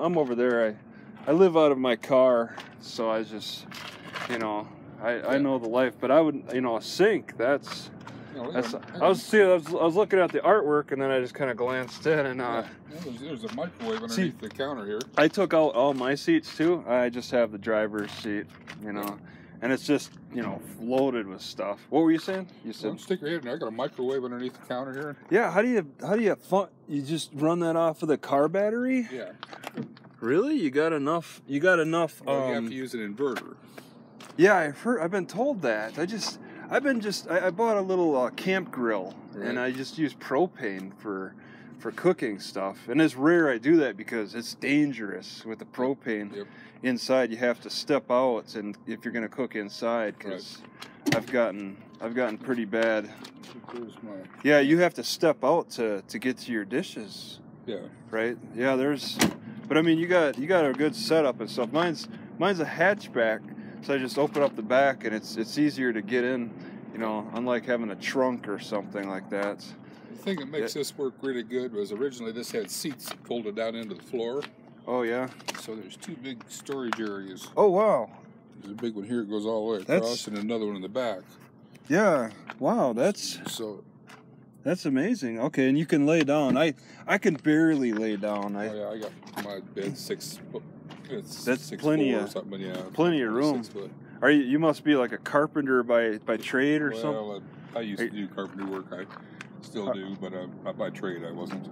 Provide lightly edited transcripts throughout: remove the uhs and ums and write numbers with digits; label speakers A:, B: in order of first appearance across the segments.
A: I'm over there. I live out of my car, so I just, you know, I know the life. But I would, you know, a sink. I was looking at the artwork, and then I just kind of glanced in, and
B: there's a microwave underneath the counter here.
A: I took out all my seats too. I just have the driver's seat, you know, and it's just, you know, loaded with stuff. What were you saying? You said,
B: well, stick your head in there. I got a microwave underneath the counter here.
A: Yeah. How do you just run that off of the car battery?
B: Yeah.
A: Really? You got enough?
B: Well, you have to use an inverter.
A: Yeah, I've been told that. I bought a little camp grill, and I just use propane for cooking stuff. And it's rare I do that because it's dangerous with the propane.
B: Yep.
A: Inside. You have to step out, and if you're going to cook inside, because I've gotten pretty bad. Yeah, you have to step out to get to your dishes.
B: Yeah. Right.
A: Yeah. But I mean, you got a good setup and stuff. Mine's a hatchback. So I just open up the back, and it's easier to get in, you know, unlike having a trunk or something like that.
B: The thing that makes this work really good was originally this had seats folded down into the floor.
A: Oh, yeah?
B: So there's two big storage areas.
A: Oh, wow.
B: There's a big one here that goes all the way across, and another one in the back.
A: Yeah. Wow, that's amazing. Okay, and you can lay down. I can barely lay down.
B: I got my bed 6 foot.
A: That's plenty of room. You must be like a carpenter by trade or something?
B: Well, I used to do carpentry work. I still do, but not by trade. I wasn't.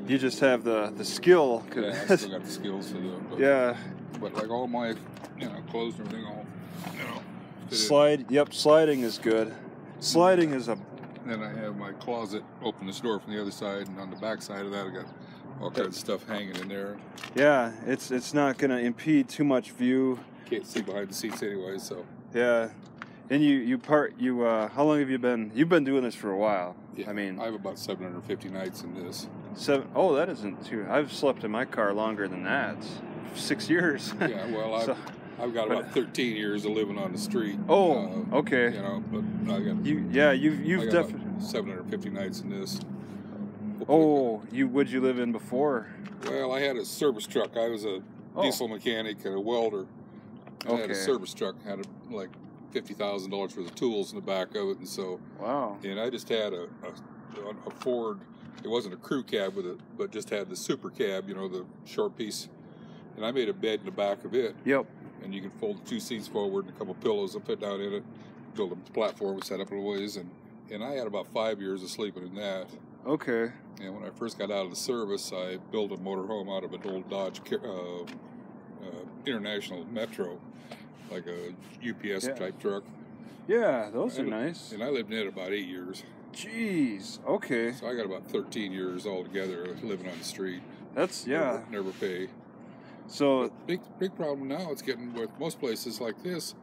A: You just have the skill.
B: Yeah, I still got the skills to do it. But, but like all my, clothes and everything, all,
A: sliding is good. Sliding is a.
B: Then I have my closet. Open this door from the other side, and on the back side of that, I got all kinds of stuff hanging in there.
A: Yeah, it's not going to impede too much view.
B: Can't see behind the seats anyway, so.
A: Yeah. And how long have you been? You've been doing this for a while.
B: Yeah. I have about 750 nights in this.
A: Oh, that isn't too. I've slept in my car longer than that. 6 years.
B: Yeah, well, I've got about 13 years of living on the street.
A: Oh, okay.
B: But I got.
A: You've definitely
B: 750 nights in this.
A: Oh, what'd you live in before?
B: Well, I had a service truck. I was a diesel mechanic and a welder. I had a service truck. Had like $50,000 worth of tools in the back of it, and so.
A: Wow.
B: And I just had a Ford. It wasn't a crew cab with it, but just had the super cab. The short piece. And I made a bed in the back of it.
A: Yep.
B: And you can fold the 2 seats forward and a couple pillows and put down in it. Build a platform and set up in ways, and I had about 5 years of sleeping in that.
A: Okay.
B: And when I first got out of the service, I built a motorhome out of an old Dodge International Metro, like a UPS type truck.
A: Yeah, those are nice.
B: And I lived in it about 8 years.
A: Jeez. Okay.
B: So I got about 13 years altogether living on the street.
A: That's
B: never pay.
A: So
B: big problem now. It's getting with most places like this.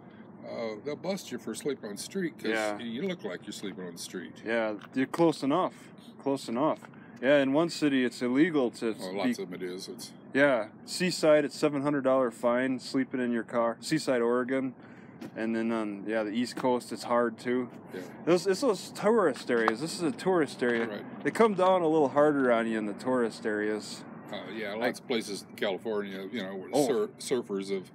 B: They'll bust you for sleeping on the street because you look like you're sleeping on the street.
A: Yeah, you're close enough. Yeah, in one city it's illegal to.
B: Lots of them it is.
A: Seaside it's $700 fine sleeping in your car. Seaside, Oregon, and then on the East Coast it's hard too.
B: Yeah.
A: It's those tourist areas. This is a tourist area.
B: Right.
A: They come down a little harder on you in the tourist areas.
B: Lots of places in California, where surfers have.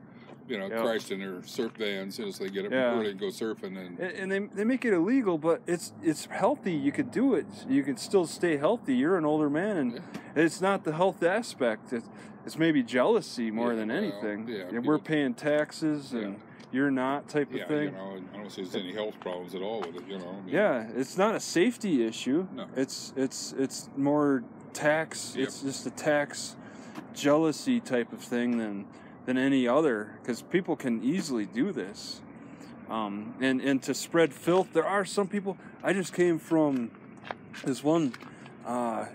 B: Crashed in their surf vans as they get up early and go surfing,
A: and they make it illegal, but it's healthy. You could do it. You could still stay healthy. You're an older man, and it's not the health aspect. It's maybe jealousy more than anything. We're paying taxes, and you're not type of thing.
B: I don't see there's any health problems at all with it.
A: It's not a safety issue.
B: No.
A: It's more tax.
B: Yep.
A: It's just a tax jealousy type of thing than any other, because people can easily do this, and to spread filth. There are some people. I just came from this one.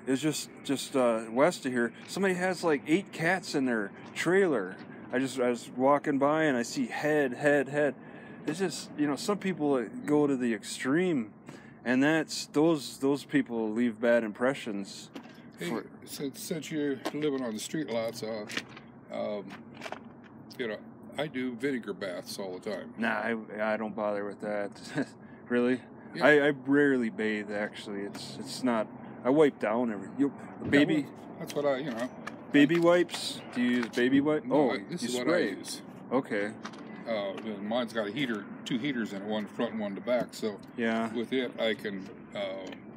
A: It's just west of here. Somebody has like 8 cats in their trailer. I was walking by and I see head. It's just some people go to the extreme, and that's those people leave bad impressions.
B: Hey, since you're living on the street lots, I do vinegar baths all the time.
A: Nah, I don't bother with that. Really? Yeah. I rarely bathe, actually. It's not. I wipe down baby.
B: Well, that's what
A: baby wipes? Do you use baby wipes?
B: No, this is what I use.
A: Okay.
B: Mine's got a heater, 2 heaters in it, one front and one in the back. So
A: yeah,
B: with it, I can,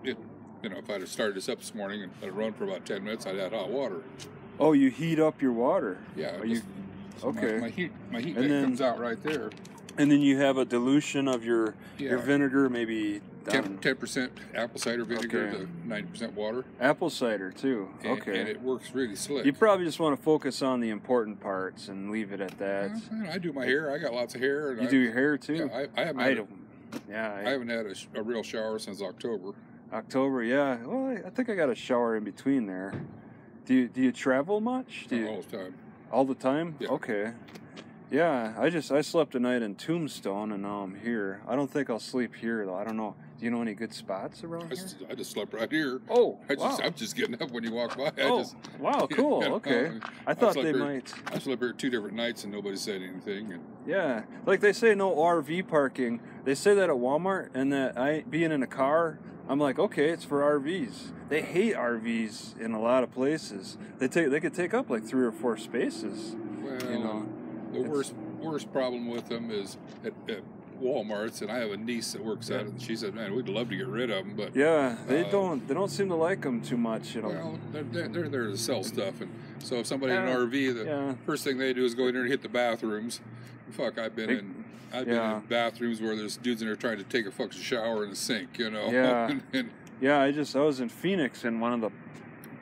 B: if I'd have started this up this morning and let it run for about 10 minutes, I'd add hot water.
A: Oh, you heat up your water?
B: Yeah.
A: So okay.
B: My heat comes out right there.
A: And then you have a dilution of your vinegar, maybe
B: 10% apple cider vinegar to 90% water.
A: Apple cider too. Okay.
B: And it works really slick.
A: You probably just want to focus on the important parts and leave it at that.
B: I do my hair. I got lots of hair. And
A: you do your hair too?
B: Yeah, I haven't had a real shower since October.
A: October, yeah. Well, I think I got a shower in between there. Do you travel much?
B: All the time.
A: All the time?
B: Yeah.
A: Okay. Yeah, I slept a night in Tombstone and now I'm here. I don't think I'll sleep here though. I don't know. Do you know any good spots around here?
B: I just slept right here.
A: Oh,
B: I'm just getting up when you walk by.
A: Wow, cool. Okay. I thought they might.
B: I slept here 2 different nights and nobody said anything.
A: Yeah, like they say no RV parking. They say that at Walmart, and that being in a car, I'm like, okay, it's for RVs. They hate RVs in a lot of places. They could take up like 3 or 4 spaces.
B: Well, the worst problem with them is at Walmart's, and I have a niece that works at it, and she said, "Man, we'd love to get rid of them, but
A: they don't seem to like them too much."
B: Well, they're there to sell stuff, and so if somebody in an RV, the first thing they do is go in there and hit the bathrooms. Fuck, I've been in bathrooms where there's dudes in there trying to take a fucking shower in the sink,
A: Yeah. Yeah, I was in Phoenix in one of the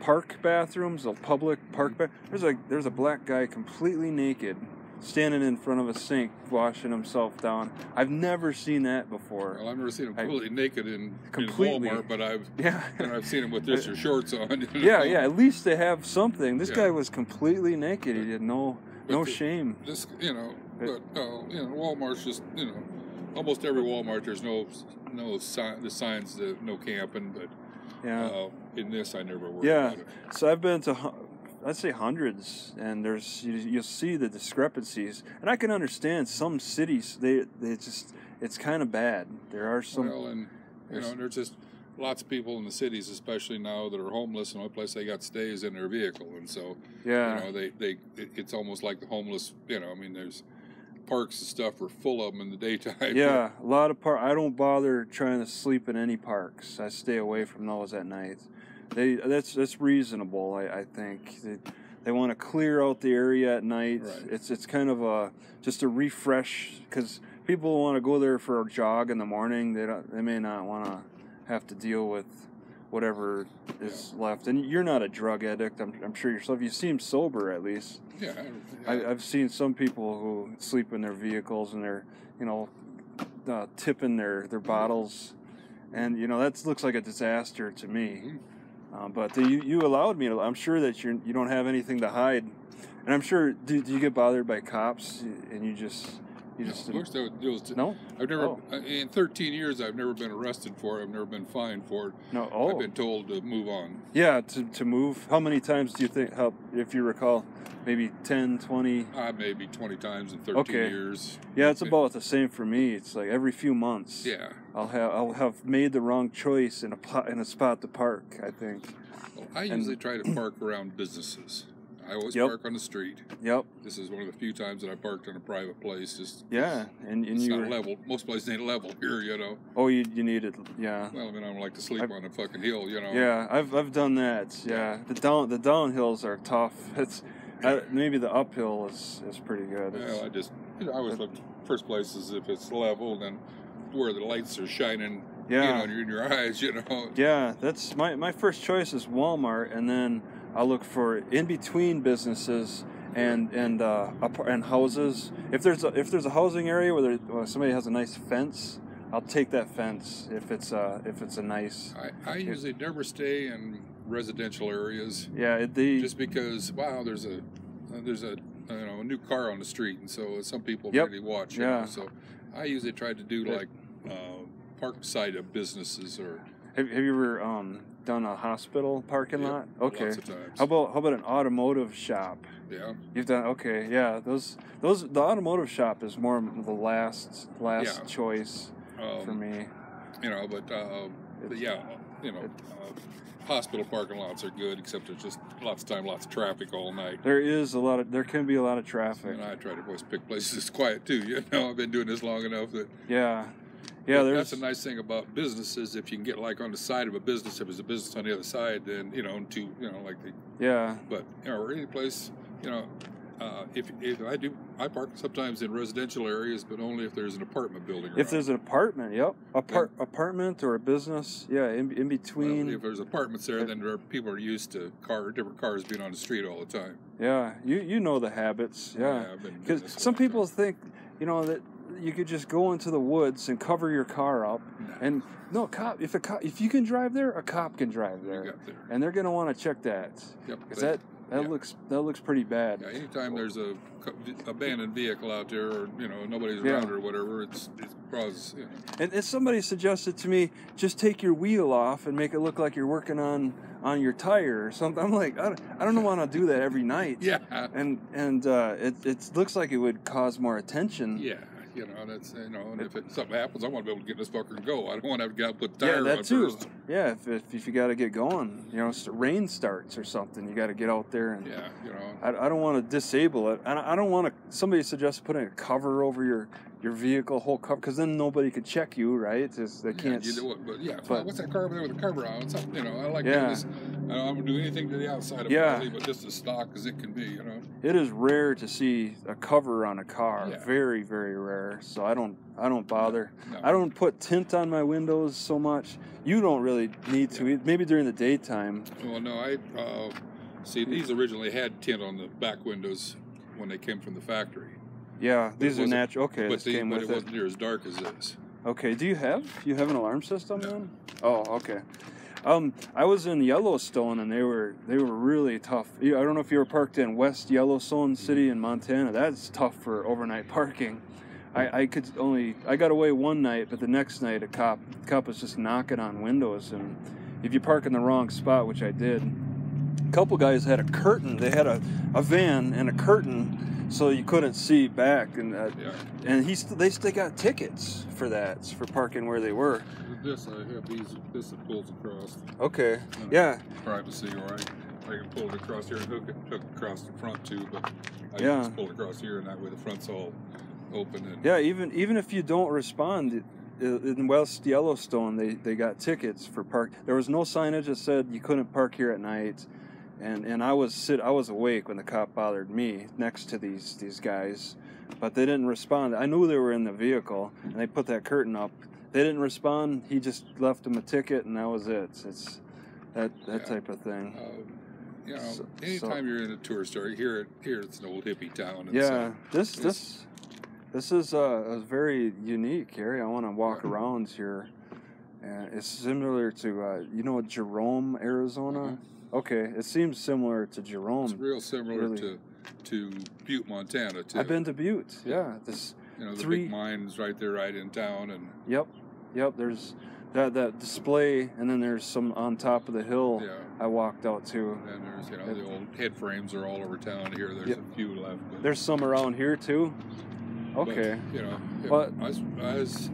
A: park bathrooms, the public park there's a black guy completely naked standing in front of a sink washing himself down. I've never seen that before.
B: Well, I've never seen him completely naked in Walmart, but I've seen him with their shorts on.
A: Yeah, at least they have something. This guy was completely naked. He had no shame.
B: This, Walmart's just, almost every Walmart there's no signs that no camping, but in this I never worried about it.
A: So I've been to, I'd say hundreds, and you'll see the discrepancies, and I can understand some cities it's kind of bad. There are some.
B: Well, and there's just lots of people in the cities, especially now, that are homeless, and the only place they got to stay is in their vehicle, and so it's almost like the homeless. There's parks and stuff are full of them in the daytime.
A: Yeah, a lot of I don't bother trying to sleep in any parks. I stay away from those at night. That's reasonable. I think they want to clear out the area at night.
B: Right.
A: It's kind of just a refresh, because people want to go there for a jog in the morning. They may not want to have to deal with whatever is left. And you're not a drug addict, I'm sure yourself. You seem sober at least.
B: Yeah.
A: I've seen some people who sleep in their vehicles and they're tipping their bottles, and that looks like a disaster to me.
B: Mm-hmm.
A: But you allowed me to. I'm sure that you don't have anything to hide, and I'm sure. Do you get bothered by cops? And you just
B: no. I've never in 13 years. I've never been arrested for it. I've never been fined for it.
A: No.
B: I've been told to move on.
A: Yeah, to move. How many times do you think? If you recall, maybe 10, 20.
B: Maybe 20 times in 13 years.
A: Yeah, it's about the same for me. It's like every few months.
B: Yeah.
A: I'll have made the wrong choice in a spot to park, I think.
B: Well, I usually try to park around businesses. I always park on the street.
A: Yep.
B: This is one of the few times that I parked in a private place.
A: And
B: it's not level. Most places ain't level here,
A: Oh, you need it. Yeah.
B: Well, I don't like to sleep on a fucking hill,
A: Yeah, I've done that. Yeah. The downhills are tough. Maybe the uphill is pretty good.
B: Well, I always look first place as if it's level, and then where the lights are shining. In your eyes,
A: Yeah, that's my first choice is Walmart, and then I look for in between businesses and houses. If there's a housing area where somebody has a nice fence, I'll take that fence if it's a nice.
B: I usually never stay in residential areas.
A: Yeah,
B: just because there's a new car on the street, and so some people really watch. So I usually try to do like park side of businesses. Or
A: have you ever done a hospital parking lot? Okay.
B: Lots of times.
A: How about an automotive shop?
B: Yeah.
A: You've done yeah. The automotive shop is more the last choice for me.
B: hospital parking lots are good, except there's just lots of traffic all night.
A: There can be a lot of traffic.
B: And I try to always pick places that's quiet too. You know, I've been doing this long enough that.
A: Yeah.
B: That's a nice thing about businesses. If you can get like on the side of a business, if there's a business on the other side, then But or any place, if I park sometimes in residential areas, but only if there's an apartment building around.
A: If there's an apartment, apartment or a business, in between.
B: Well, if there's apartments there, then people are used to different cars being on the street all the time.
A: Yeah, you know the habits. Yeah, because some people think that you could just go into the woods and cover your car up, and if you can drive there, a cop can drive there, and they're gonna want to check that. Yep. Because that looks pretty bad.
B: Yeah, anytime there's a abandoned vehicle out there, or nobody's around or whatever, it causes.
A: And somebody suggested to me, just take your wheel off and make it look like you're working on your tire or something. I'm like, I don't want to do that every night.
B: Yeah.
A: And it looks like it would cause more attention.
B: Yeah. That's and if something happens, I want to be able to get in this fucker and go. I don't want to have to get out and put the tire on
A: that too.
B: first.
A: Yeah, if you got to get going, rain starts or something, you got to get out there and.
B: Yeah,
A: I don't want to disable it. I don't want to. Somebody suggested putting a cover over your vehicle, whole cover, because then nobody could check you, right? They can't.
B: What's that car over there with the cover on? I like doing this. I don't do anything to the outside of it, but just as stock as it can be,
A: It is rare to see a cover on a car. Yeah. Very, very rare. So I don't bother. No. I don't put tint on my windows so much. You don't really need to. Maybe during the daytime.
B: Well, no, see, these originally had tint on the back windows when they came from the factory.
A: Yeah, these are natural. Okay,
B: but it wasn't near as dark as this.
A: Okay, do you have an alarm system then? Oh, okay. I was in Yellowstone, and they were really tough. I don't know if you were parked in West Yellowstone City in Montana. That's tough for overnight parking. I got away one night, but the next night the cop was just knocking on windows, and if you park in the wrong spot, which I did, a couple guys had a curtain. They had a van and a curtain, so you couldn't see back, and they got tickets for that, for parking where they were.
B: This I have this that pulls across.
A: Okay. Yeah.
B: Privacy, or I can pull it across here and hook across the front too, but I can just pull it across here, and that way the front's all open. And
A: even if you don't respond. In West Yellowstone, they got tickets for park. There was no signage that said you couldn't park here at night, and I was awake when the cop bothered me next to these guys, but they didn't respond. I knew they were in the vehicle, and they put that curtain up. They didn't respond. He just left them a ticket, and that was it. It's that type of thing.
B: Anytime you're in a tourist area, here it's an old hippie town.
A: This is a very unique area. I want to walk around here. It's similar to, Jerome, Arizona?
B: Mm-hmm.
A: Okay, it seems similar to Jerome.
B: It's real similar to Butte, Montana, too.
A: I've been to Butte, yeah.
B: The big mines right there, right in town. And
A: Yep, there's that display, and then there's some on top of the hill I walked out to.
B: And there's, the old head frames are all over town here. There's a few left. But
A: there's some around here, too? Okay.
B: But I was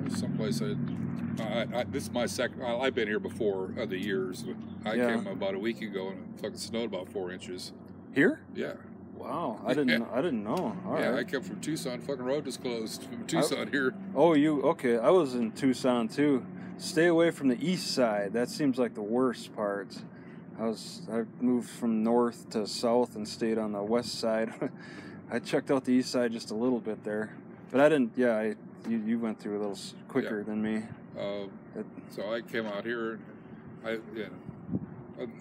B: someplace this is my second. I've been here before other years. I came about a week ago, and it fucking snowed about 4 inches.
A: Here?
B: Yeah.
A: Wow, I didn't know. All right.
B: I came from Tucson. Fucking road was closed from Tucson here.
A: Oh, okay? I was in Tucson too. Stay away from the east side. That seems like the worst part. I moved from north to south and stayed on the west side. I checked out the east side just a little bit there, but I didn't. Yeah, you went through a little quicker than me.
B: So I came out here.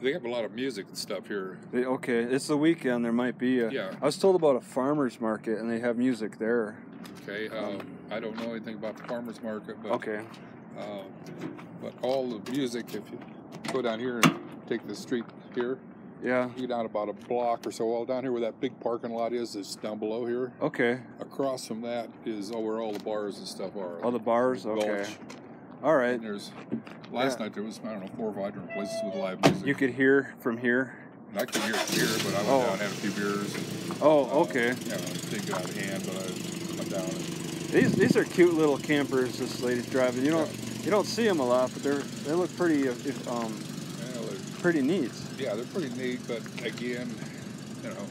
B: They have a lot of music and stuff here.
A: Okay, it's the weekend. There might be. I was told about a farmer's market, and they have music there.
B: Okay, I don't know anything about the farmer's market, but
A: okay.
B: But all the music, if you go down here and take the street here.
A: Yeah.
B: You get down about a block or so. All down here where that big parking lot is down below here.
A: Okay.
B: Across from that is where all the bars and stuff are.
A: All the bars? Okay. All right.
B: And there's last night there was 4 or 5 different places with live music.
A: You could hear from here.
B: I could hear it here, but I went down and had a few beers. And,
A: okay.
B: Didn't get out of hand, but I went down.
A: These are cute little campers this lady's driving. You don't see them a lot, but they look pretty pretty neat.
B: Yeah, they're pretty neat, but again, you know,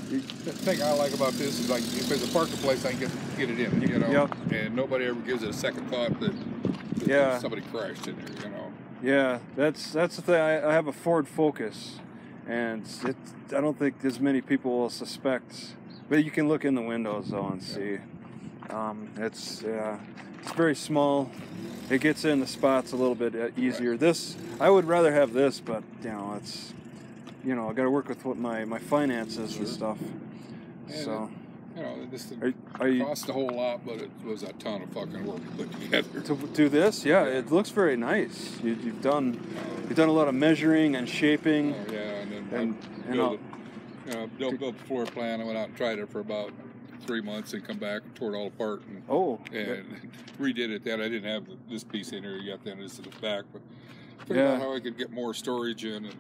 B: the thing I like about this is, like, if there's a parking place, I can get it in, you know,
A: yep.
B: And nobody ever gives it a second thought that
A: yeah.
B: somebody crashed in there, you know.
A: Yeah, that's the thing. I have a Ford Focus, and I don't think as many people will suspect, but you can look in the windows though and see. It's very small. It gets in the spots a little bit easier. Right. This, I would rather have this, but you know, it's, you know, I got to work with what my finances
B: sure.
A: and stuff.
B: And
A: so,
B: you know, this cost a whole lot, but it was a ton of fucking work to put together.
A: To do this, yeah, it looks very nice. You've done a lot of measuring and shaping.
B: Oh yeah, and then built the floor plan. I went out and tried it for about 3 months and come back and tore it all apart and redid it. Then I didn't have this piece in here yet. Then this is the back, but figured out how I could get more storage in. And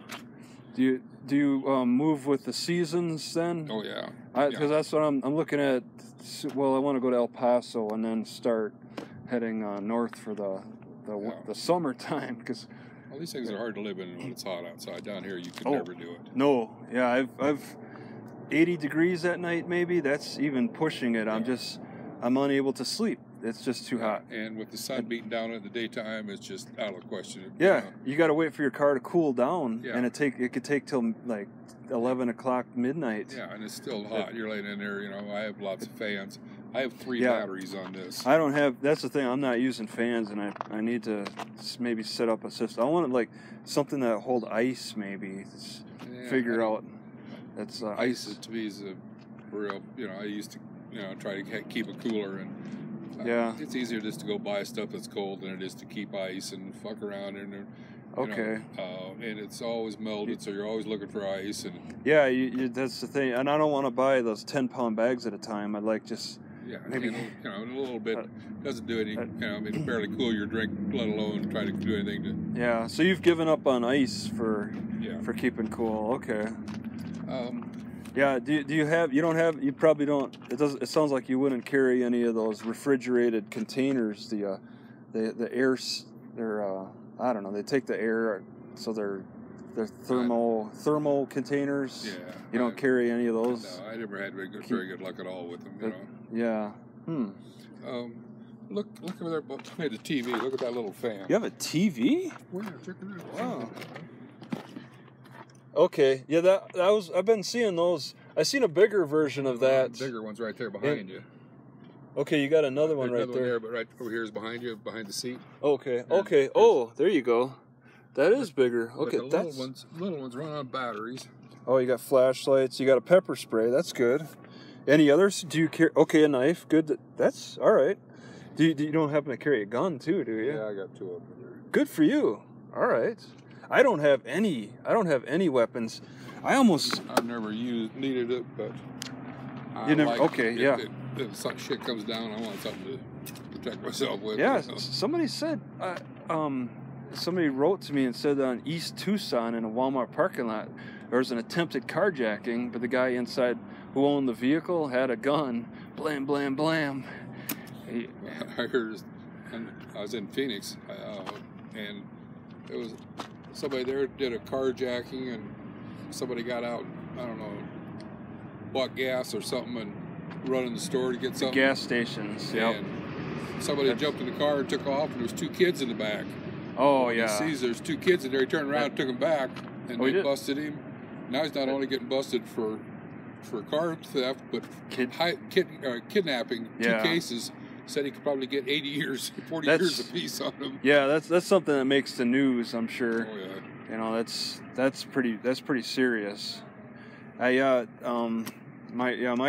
A: do you move with the seasons then?
B: Oh yeah,
A: because that's what I'm looking at. Well, I want to go to El Paso and then start heading north for the summertime, because
B: well, these things are hard to live in when it's hot outside. Down here, you could never do it.
A: No, yeah, I've 80 degrees at night, maybe. That's even pushing it. Yeah. I'm unable to sleep. It's just too hot.
B: And with the sun beating down in the daytime, it's just out of question.
A: Yeah, you got to wait for your car to cool down, and it could take till like 11 o'clock midnight.
B: Yeah, and it's still hot. You're laying in there. You know, I have lots of fans. I have 3 batteries on this.
A: I don't have. That's the thing. I'm not using fans, and I need to maybe set up a system. I want like something that hold ice, maybe. Figure out. That's ice.
B: To me is a real. You know, I used to try to keep it cooler, and it's easier just to go buy stuff that's cold than it is to keep ice and fuck around in there.
A: Okay.
B: And it's always melted, so you're always looking for ice. And
A: yeah, that's the thing. And I don't want to buy those 10-pound bags at a time. I'd like just maybe
B: a little bit doesn't do any. Barely cool your drink, let alone try to do anything to.
A: Yeah. So you've given up on ice for keeping cool. Okay. Yeah. Do you have? You don't have. You probably don't. It sounds like you wouldn't carry any of those refrigerated containers. The air. They're I don't know. They take the air, so they're thermal containers. Yeah. You don't carry any of those.
B: No, I never had very good luck at all with them.
A: Yeah.
B: Look over there behind the TV. Look at that little fan.
A: You have a TV?
B: Yeah, check it out.
A: Wow. Okay, yeah, that was. I've been seeing those. I seen a bigger version of that.
B: Bigger one's right there behind you.
A: Okay, you got another one right there.
B: But right over here is behind you, behind the seat.
A: Okay, okay. Oh, there you go. That is bigger. Okay,
B: the little ones run on batteries.
A: Oh, you got flashlights. You got a pepper spray. That's good. Any others? Do you carry? Okay, a knife. Good. That's all right. Do you don't happen to carry a gun too? Do you?
B: Yeah, I got 2 of them there.
A: Good for you. All right. I don't have any weapons.
B: I've never needed it, but
A: you never. Okay,
B: if some shit comes down, I want something to protect myself with.
A: Yeah, somebody said, somebody wrote to me and said that on East Tucson in a Walmart parking lot, there was an attempted carjacking, but the guy inside who owned the vehicle had a gun. Blam, blam, blam.
B: I heard, and I was in Phoenix, and it was somebody there did a carjacking, and somebody got out, I don't know, bought gas or something and run in the store to get something.
A: Gas stations, yep.
B: And somebody jumped in the car and took off, and there was 2 kids in the back.
A: Oh,
B: and
A: yeah.
B: He sees there's 2 kids in there. He turned around and took them back, and they busted him. Now he's not only getting busted for car theft, but kidnapping, 2 cases. Said he could probably get 80 years, 40 years apiece on them.
A: Yeah, that's something that makes the news, I'm sure.
B: Oh yeah.
A: You know, that's pretty serious. My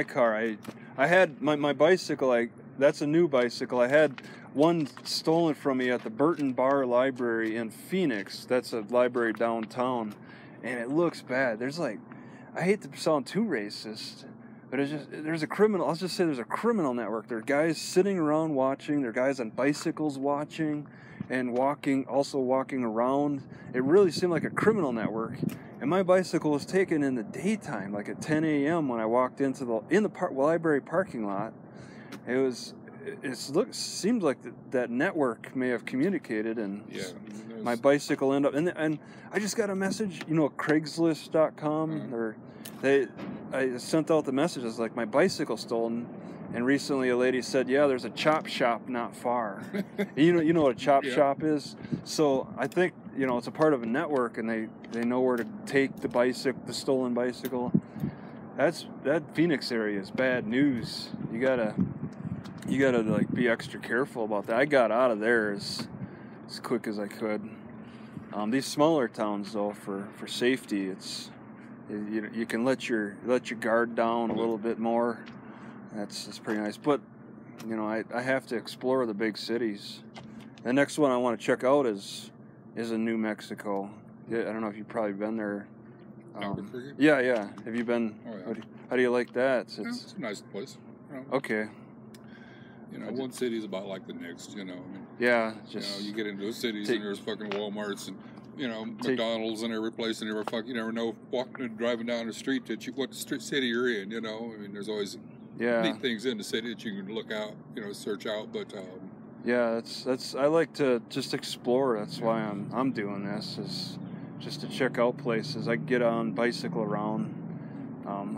A: car. I had my bicycle. That's a new bicycle. I had one stolen from me at the Burton Bar Library in Phoenix. That's a library downtown, and it looks bad. I hate to sound too racist, but there's a criminal. I'll just say there's a criminal network. There are guys sitting around watching. There are guys on bicycles watching, and walking around. It really seemed like a criminal network. And my bicycle was taken in the daytime, like at 10 a.m. when I walked into the library parking lot. It was seems like that network may have communicated, and my bicycle ended up. And I just got a message, Craigslist.com, or I sent out the messages like my bicycle stolen. And recently a lady said, yeah, there's a chop shop not far. You know what a chop shop is? So I think, it's a part of a network, and they know where to take the stolen bicycle. That Phoenix area is bad news. You gotta like be extra careful about that. I got out of there as quick as I could. These smaller towns though, for safety, you can let your guard down a little bit more. That's pretty nice. But I have to explore the big cities. The next one I want to check out is in New Mexico. Yeah, I don't know if you've probably been there. Yeah. Have you been? Oh, yeah. How do you like that?
B: It's a nice place.
A: Okay.
B: One city's about like the next.
A: Yeah.
B: You get into those cities and there's fucking WalMarts and McDonald's and every place, and you never know walking and driving down the street what city you're in. There's always neat things in the city that you can look out, search out. But
A: that's I like to just explore. That's why I'm doing this, is just to check out places. I get on bicycle around.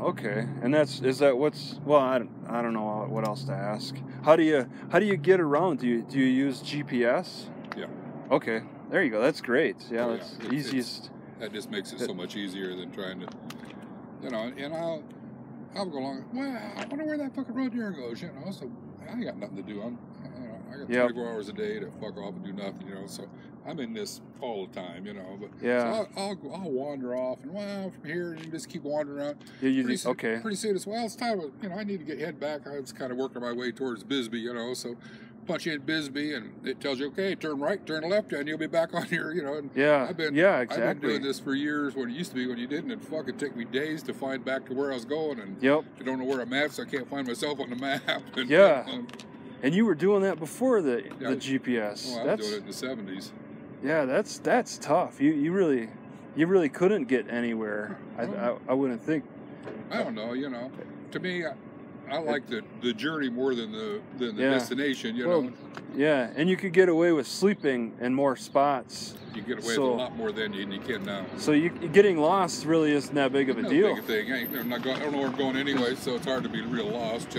A: Okay, and I don't know what else to ask. How do you get around? Do you use GPS?
B: Yeah.
A: Okay, there you go. That's great. Yeah, that's the easiest.
B: That just makes it so much easier than trying to, and I'll go along. Well, I wonder where that fucking road here goes. So I ain't got nothing to do. I got 24 hours a day to fuck off and do nothing. So I'm in this all the time. But so I'll wander off and from here and just keep wandering around. Pretty soon it's time. I need to head back. I was kind of working my way towards Bisbee. So punch in Bisbee and it tells you, okay, turn right, turn left, and you'll be back on here.
A: Exactly.
B: I've been doing this for years. When it used to be when you didn't, it fucking take me days to find back to where I was going. And I don't know where I'm at, so I can't find myself on the map. And,
A: and you were doing that before the GPS.
B: Well, I was doing it in the 70s.
A: Yeah, that's tough. You really couldn't get anywhere. I wouldn't think.
B: I don't know. To me, I like the journey more than the destination.
A: Yeah, and you could get away with sleeping in more spots.
B: You get away with a lot more than you can now.
A: So getting lost really isn't that big of a deal.
B: Big a thing. I don't know where I'm going anyway, so it's hard to be real lost.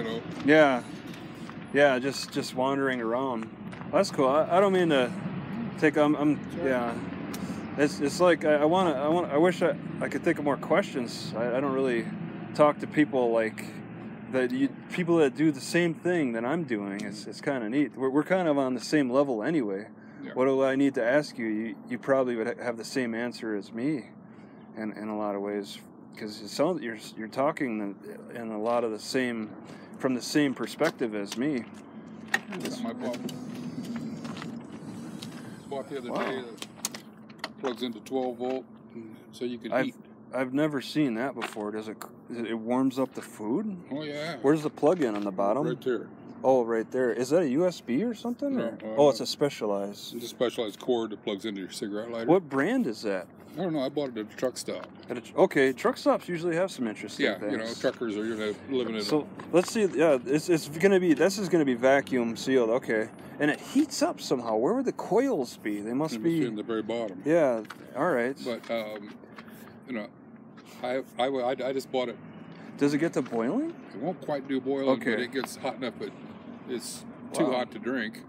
A: Yeah, just wandering around. That's cool. I don't mean to take. It's like I wish I could think of more questions. I don't really talk to people like that. People that do the same thing that I'm doing. It's kind of neat. We're kind of on the same level anyway. Yeah. What do I need to ask you? You probably would have the same answer as me, in a lot of ways, because it sounds you're talking in a lot of the same, from the same perspective as me.
B: I bought the other day that plugs into 12 volt, so you can heat.
A: I've never seen that before. Does it warms up the food?
B: Oh yeah.
A: Where's the plug-in on the bottom?
B: Right there.
A: Oh, right there. Is that a USB or something? No, it's a specialized.
B: It's a specialized cord that plugs into your cigarette lighter.
A: What brand is that?
B: I don't know. I bought it at a truck stop.
A: Okay, truck stops usually have some interesting things.
B: Truckers are living in.
A: So let's see. Yeah, this is gonna be vacuum sealed. Okay, and it heats up somehow. Where would the coils be? They must be
B: in the very bottom.
A: Yeah. All right.
B: But I just bought it.
A: Does it get to boiling?
B: It won't quite do boiling, but it gets hot enough. But it's too hot to drink.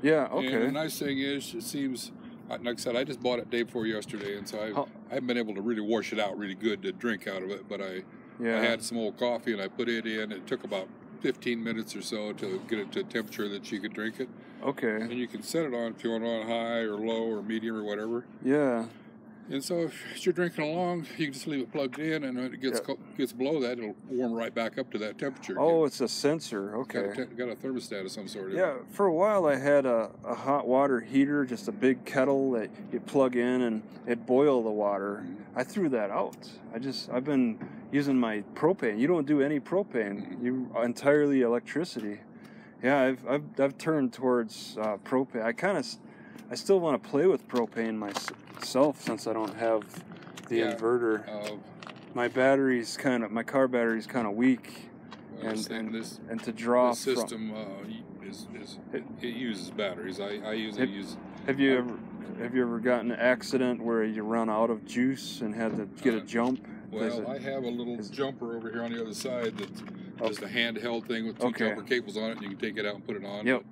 A: Yeah. Okay.
B: And the nice thing is, it seems. Like I said, I just bought it day before yesterday, and so I haven't been able to really wash it out really good to drink out of it. But I had some old coffee, and I put it in. It took about 15 minutes or so to get it to a temperature that you could drink it.
A: Okay.
B: And you can set it on if you want it on high or low or medium or whatever.
A: Yeah.
B: And so if you're drinking along, you can just leave it plugged in, and when it gets below that, it'll warm right back up to that temperature.
A: Oh, it's a sensor. Okay.
B: Got a thermostat of some sort.
A: Yeah, for a while I had a hot water heater, just a big kettle that you plug in and it boil the water. Mm-hmm. I threw that out. I've been using my propane. You don't do any propane. Mm-hmm. You entirely electricity. Yeah, I've turned towards propane. I still want to play with propane myself since I don't have the inverter. My car battery's kind of weak. and to draw
B: this system it uses batteries. I usually use.
A: Have you ever gotten an accident where you run out of juice and had to get a jump?
B: Well, I have a little jumper over here on the other side that's just a handheld thing with two jumper cables on it, and you can take it out and put it on.
A: Yep.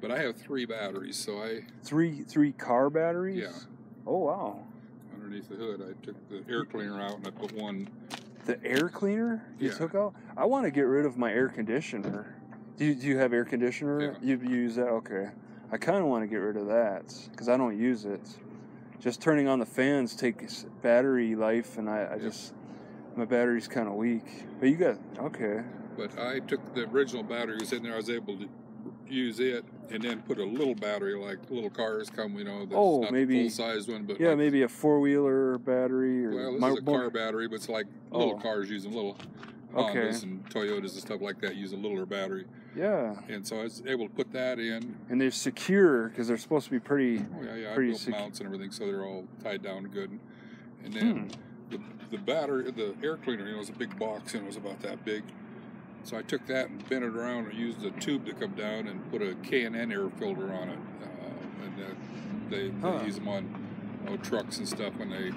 B: But I have 3 batteries, so I...
A: Three car batteries?
B: Yeah.
A: Oh, wow.
B: Underneath the hood, I took the air cleaner out and I put one...
A: The air cleaner you took out? I want to get rid of my air conditioner. Do you have air conditioner?
B: Yeah.
A: You use that? Okay. I kind of want to get rid of that because I don't use it. Just turning on the fans takes battery life, and I just... My battery's kind of weak. But you got... Okay.
B: But I took the original batteries in there. I was able to use it and then put a little battery like little cars come, that's not
A: maybe
B: the full-sized one, but
A: maybe a 4-wheeler battery. Or
B: this is a car battery, but it's like little cars using little Hondas and Toyotas and stuff like that use a littler battery.
A: Yeah.
B: And so I was able to put that in.
A: And they're secure because they're supposed to be pretty.
B: Oh yeah. I built mounts and everything, so they're all tied down good. And then the battery, the air cleaner, is a big box and it was about that big. So I took that and bent it around and used a tube to come down and put a K&N air filter on it. And they use them on trucks and stuff when they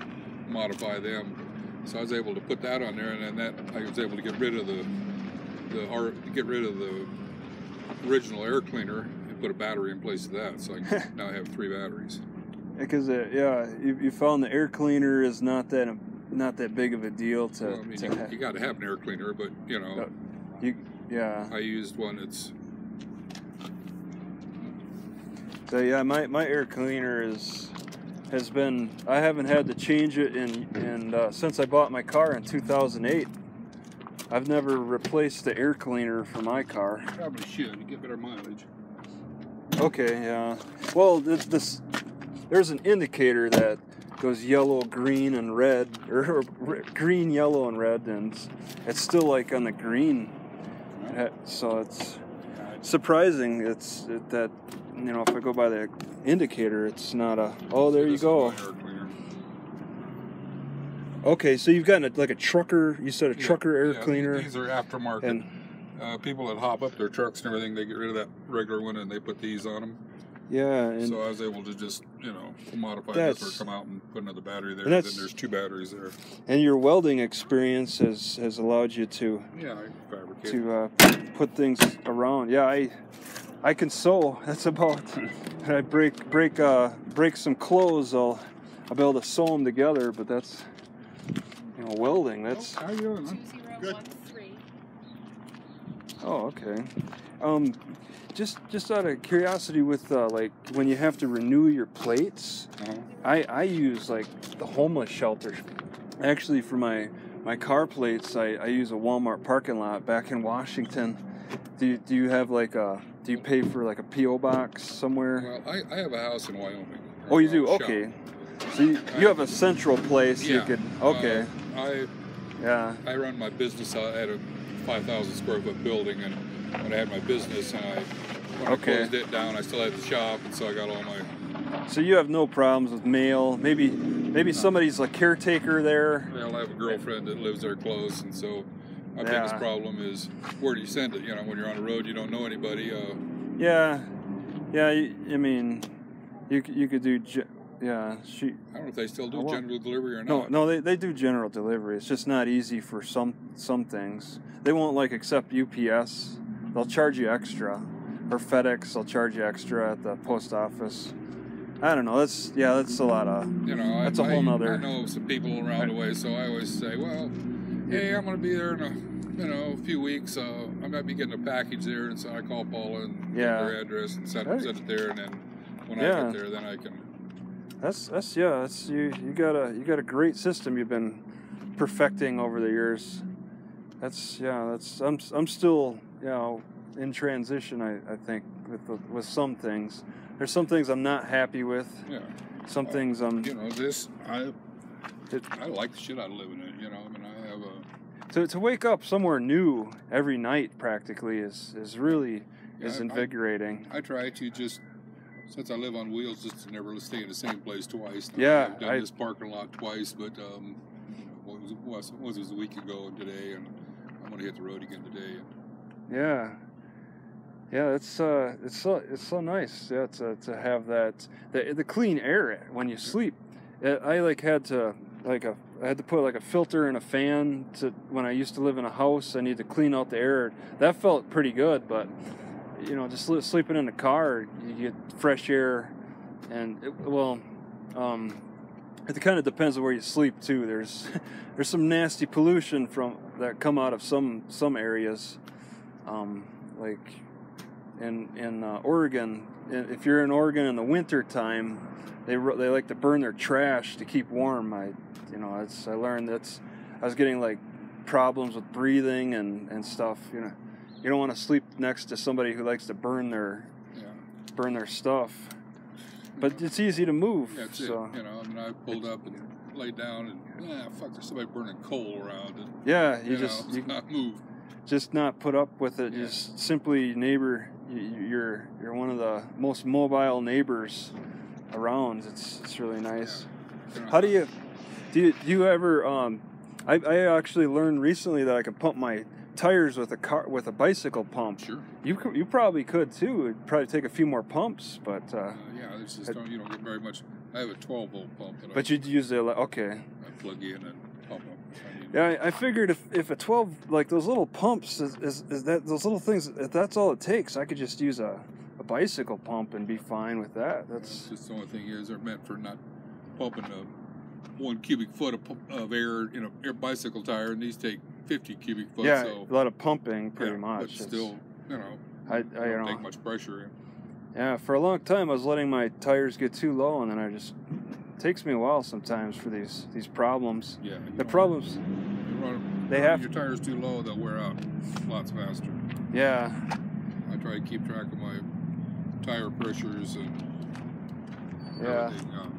B: modify them. So I was able to put that on there, and then I was able to get rid of the original air cleaner and put a battery in place of that. So I can now have 3 batteries.
A: Because you found the air cleaner is not that big of a deal to.
B: Well, I mean, you got to have an air cleaner, but I used one that's.
A: So my air cleaner has been. I haven't had to change it since I bought my car in 2008. I've never replaced the air cleaner for my car.
B: You probably should. You get better mileage.
A: Okay, yeah. Well, there's an indicator that goes yellow, green, and red, or green, yellow, and red, and it's still like on the green. So it's surprising. That if I go by the indicator, it's not a. Oh, there you go. Okay, so you've got like a trucker. You said a trucker air cleaner.
B: These are aftermarket. And people that hop up their trucks and everything, they get rid of that regular one and they put these on them.
A: Yeah, and
B: so I was able to just modify this or come out and put another battery there. And then there's 2 batteries there.
A: And your welding experience has allowed you to
B: I fabricate
A: put things around. Yeah, I can sew. That's about. I break some clothes. I'll be able to sew them together. But that's welding. That's.
B: How are you doing, man?
C: 2013.
A: Oh, okay. Just out of curiosity, with like when you have to renew your plates, I use like the homeless shelter. Actually, for my car plates, I use a Walmart parking lot back in Washington. Do you have like do you pay for like a P.O. box somewhere?
B: Well, I have a house in Wyoming.
A: Oh, you do? Okay. So you have a central place you could. Okay.
B: I run my business at a 5,000 square foot building, and when I had my business and when I closed it down, I still had the shop, and so I got all my.
A: So you have no problems with mail. Maybe somebody's a caretaker there.
B: Well, I have a girlfriend that lives there close, and so my biggest problem is where do you send it? When you're on the road, you don't know anybody.
A: Yeah. I mean, you could do. Yeah,
B: I don't know if they still do general delivery or not.
A: No, they do general delivery. It's just not easy for some things. They won't accept UPS. They'll charge you extra, or FedEx. They'll charge you extra at the post office. I don't know. That's a lot of. That's a whole nother.
B: I know some people around the way, so I always say, well, hey, I'm going to be there in a few weeks. I might be getting a package there, and so I call Paula and get their address and send it there, and then when I get there, then I can.
A: That's you got a great system you've been perfecting over the years. I'm still in transition. I think with some things. There's some things I'm not happy with.
B: Yeah.
A: Some things I'm.
B: I like the shit out of living in it. I have
A: to wake up somewhere new every night practically is really invigorating.
B: I try to just. Since I live on wheels, just to never stay in the same place twice.
A: I've
B: done this parking lot twice, but was a week ago and today, and going to hit the road again today.
A: Yeah. Yeah, it's so nice. Yeah, to have that the clean air when you sleep. I had to put like a filter and a fan when I used to live in a house. I need to clean out the air. That felt pretty good, but just sleeping in the car, you get fresh air, and it kind of depends on where you sleep too. There's some nasty pollution that come out of some areas, like in Oregon. If you're in Oregon in the winter time, they like to burn their trash to keep warm. I learned I was getting like problems with breathing and stuff. You don't want to sleep next to somebody who likes to burn their stuff. But it's easy to move.
B: Yeah, that's
A: so.
B: it. I pulled up and laid down and fuck, there's somebody burning coal around. And,
A: yeah, you
B: not move.
A: Just not put up with it. Yeah. Just simply neighbor. You're one of the most mobile neighbors around. It's really nice. Yeah. How do you ever? I actually learned recently that I could pump my tires with a bicycle pump.
B: Sure.
A: You probably could too. It'd probably take a few more pumps, but
B: yeah, it's just you don't get very much. I have a 12-volt pump.
A: But you'd use okay.
B: I plug in and pump them.
A: Yeah, I figured if a 12, like those little pumps, is that those little things, if that's all it takes, I could just use a bicycle pump and be fine with that. That's
B: just the only thing is they're meant for not pumping 1 cubic foot of air in a bicycle tire, and these take 50 cubic foot.
A: Yeah,
B: so,
A: a lot of pumping, pretty much.
B: But still,
A: I
B: don't take much pressure in.
A: Yeah, for a long time I was letting my tires get too low, and then it takes me a while sometimes for these problems.
B: Yeah,
A: the problems.
B: Your tires too low, they'll wear out lots faster.
A: Yeah.
B: I try to keep track of my tire pressures and
A: yeah.
B: everything.